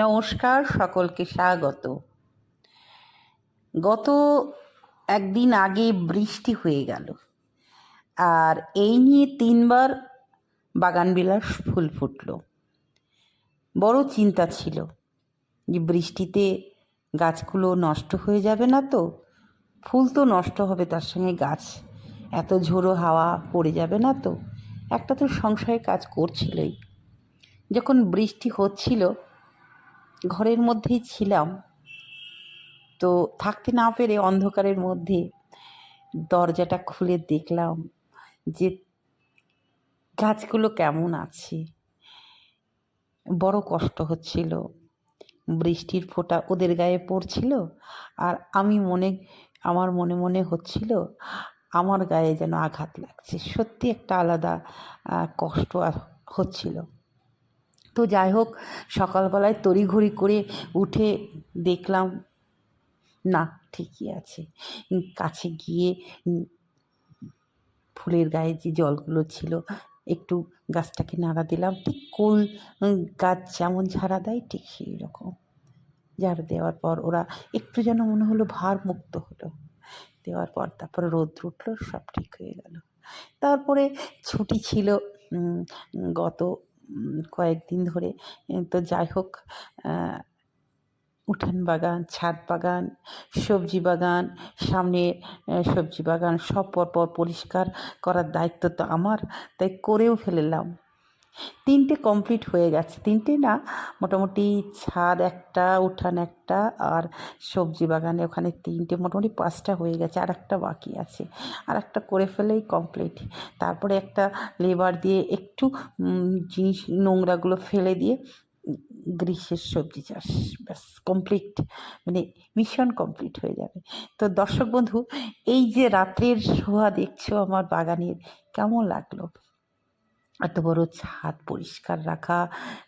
নমস্কার, সকলকে স্বাগত। গত একদিন আগে বৃষ্টি হয়ে গেল, আর এই নিয়ে 3বার বাগানবিলাস ফুল ফুটল। বড় চিন্তা ছিল যে বৃষ্টিতে গাছগুলো নষ্ট হয়ে যাবে না তো? ফুল তো নষ্ট হবে, তার সঙ্গে গাছ এত ঝোড়ো হাওয়া পড়ে যাবে না তো? একটা তো সংশয় কাজ করছিলই। যখন বৃষ্টি হচ্ছিল, ঘরের মধ্যেই ছিলাম, তো থাকতে না পেরে অন্ধকারের মধ্যে দরজাটা খুলে দেখলাম যে গাছগুলো কেমন আছে। বড় কষ্ট হচ্ছিল। বৃষ্টির ফোঁটা ওদের গায়ে পড়ছিল, আর আমার মনে মনে হচ্ছিল আমার গায়ে যেন আঘাত লাগছে। সত্যি একটা আলাদা কষ্ট হচ্ছিল। তো যাই হোক, সকালবেলায় তড়িঘড়ি করে উঠে দেখলাম না, ঠিকই আছে। কাছে গিয়ে ফুলের গায়ে যে জলগুলো ছিল একটু গাছটাকে নাড়া দিলাম, ঠিক কুল গাছ যেমন ঝাড়া দেয় ঠিক সেই রকম ঝাড়া দেওয়ার পর ওরা একটু যেন মনে হলো ভার মুক্ত হলো। দেওয়ার পর তারপরে রোদ উঠলো, সব ঠিক হয়ে গেল। তারপরে ছুটি ছিল গত কয়েকদিন ধরে। তো যাই হোক, উঠান বাগান, ছাদ বাগান, সবজি বাগান, সামনে সবজি বাগান সব পরপর পরিষ্কার করার দায়িত্ব তো আমার, তাই করেও ফেললাম। 3টে কমপ্লিট হয়ে গেছে। 3টে না, মোটামুটি ছাদ একটা, উঠান একটা, আর সবজি বাগানে ওখানে 3টে, মোটামুটি 5টা হয়ে গেছে। আর একটা বাকি আছে, আর একটা করে ফেলেই কমপ্লিট। তারপরে একটা লেবার দিয়ে একটু জিনিস নোংরাগুলো ফেলে দিয়ে গ্রীষ্মের সবজি চাষ ব্যাস কমপ্লিট, মানে মিশন কমপ্লিট হয়ে যাবে। তো দর্শক বন্ধু, এই যে রাত্রের শোভা দেখছো আমার বাগানের, কেমন লাগলো? এত বড় ছাদ পরিষ্কার রাখা,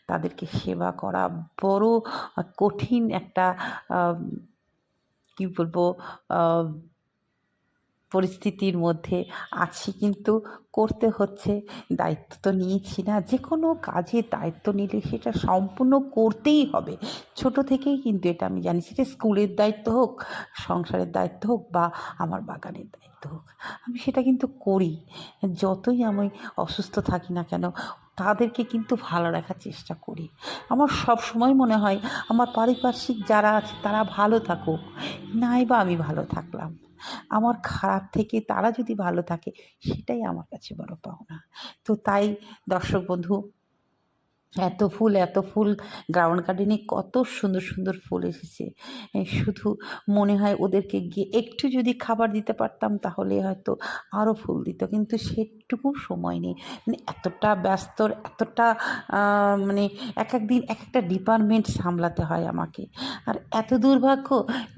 তাদেরকে সেবা করা বড় কঠিন একটা কী বলবো পরিস্থিতির মধ্যে আছি, কিন্তু করতে হচ্ছে। দায়িত্ব তো নিয়েছি না, যে কোনো কাজে দায়িত্ব নিলে সেটা সম্পূর্ণ করতেই হবে। ছোট থেকেই কিন্তু এটা আমি জানি, সেটা স্কুলের দায়িত্ব হোক, সংসারের দায়িত্ব হোক, বা আমার বাগানের দায়িত্ব হোক, আমি সেটা কিন্তু করি। যতই আমি অসুস্থ থাকি না কেন, তাদেরকে কিন্তু ভালো রাখার চেষ্টা করি। আমার সব সময় মনে হয় আমার পারিপার্শ্বিক যারা আছে তারা ভালো থাকুক, নাই বা আমি ভালো থাকলাম। আমার খারাপ থেকে তারা যদি ভালো থাকে, সেটাই আমার কাছে বড় পাওনা। তো তাই দর্শক বন্ধু, এত ফুল গ্রাউন্ড গার্ডেনে কত সুন্দর সুন্দর ফুল এসেছে। শুধু মনে হয় ওদেরকে গিয়ে একটু যদি খাবার দিতে পারতাম তাহলে হয়তো আরও ফুল দিত, কিন্তু সেটুকু সময় নেই। মানে এতটা ব্যস্ত, এতটা মানে এক এক দিন এক একটা ডিপার্টমেন্ট সামলাতে হয় আমাকে, আর এত দুর্ভাগ্য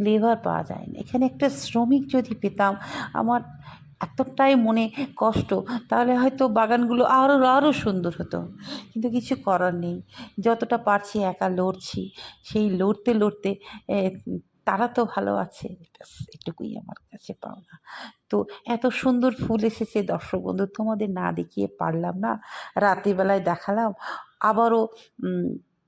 লেবার পাওয়া যায় না। এখানে একটা শ্রমিক যদি পেতাম, আমার এতটাই মনে কষ্ট, তাহলে হয়তো বাগানগুলো আরও সুন্দর হতো। কিন্তু কিছু করার নেই, যতটা পারছি একা লড়ছি। সেই লড়তে লড়তে তারা তো ভালো আছে, ব্যাস এটুকুই আমার কাছে পাওনা। তো এত সুন্দর ফুল এসেছে দর্শক বন্ধু, তোমাদের না দেখিয়ে পারলাম না। রাত্রিবেলায় দেখালাম, আবারও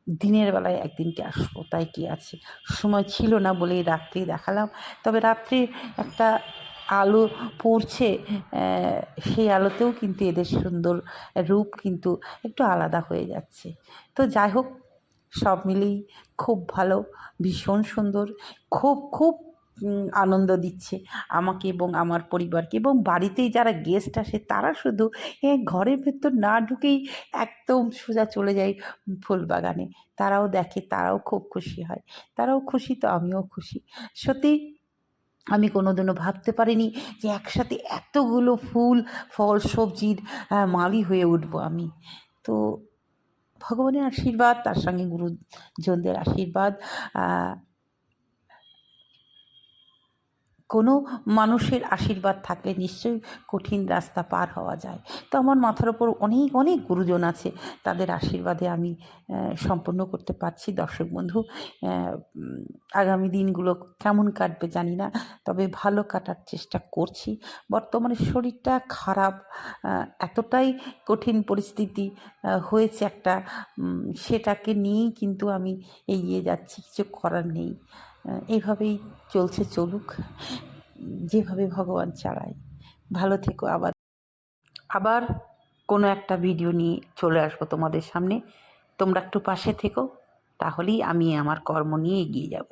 দিনের বেলায় একদিনকে আসবো, তাই কি আছে, সময় ছিল না বলেই রাত্রি দেখালাম। তবে রাত্রি একটা আলো পড়ছে, সেই আলোতেও কিন্তু এদের সুন্দর রূপ কিন্তু একটু আলাদা হয়ে যাচ্ছে। তো যাই হোক, সব মিলেই খুব ভালো, ভীষণ সুন্দর, খুব খুব আনন্দ দিচ্ছে আমাকে এবং আমার পরিবারকে। এবং বাড়িতেই যারা গেস্ট আসে তারা শুধু ঘরের ভেতর না ঢুকেই একদম সোজা চলে যায় ফুল বাগানে। তারাও দেখে, তারাও খুব খুশি হয়। তারাও খুশি তো আমিও খুশি। সত্যি আমি কোনোদিনও ভাবতে পারিনি যে একসাথে এতগুলো ফুল, ফল, সবজির মালি হয়ে উঠবো আমি। তো ভগবানের আশীর্বাদ, তার সঙ্গে গুরুজনদের আশীর্বাদ, কোনো মানুষের আশীর্বাদ থাকলে নিশ্চয়ই কঠিন রাস্তা পার হওয়া যায়। তো আমার মাথার ওপর অনেক অনেক গুরুজন আছে, তাদের আশীর্বাদে আমি সম্পন্ন করতে পারছি। দর্শক বন্ধু, আগামী দিনগুলো কেমন কাটবে জানি না, তবে ভালো কাটার চেষ্টা করছি। বর্তমানে শরীরটা খারাপ, এতটাই কঠিন পরিস্থিতি হয়েছে একটা, সেটাকে নিয়েই কিন্তু আমি এগিয়ে যাচ্ছি, কিছু করার নেই। এইভাবেই চলছে, চলুক, যেভাবে ভগবান চালায়। ভালো থেকো। আবার আবার কোনো একটা ভিডিও নিয়ে চলে আসবো তোমাদের সামনে। তোমরা একটু পাশে থেকো, তাহলেই আমি আমার কর্ম নিয়ে এগিয়ে যাব।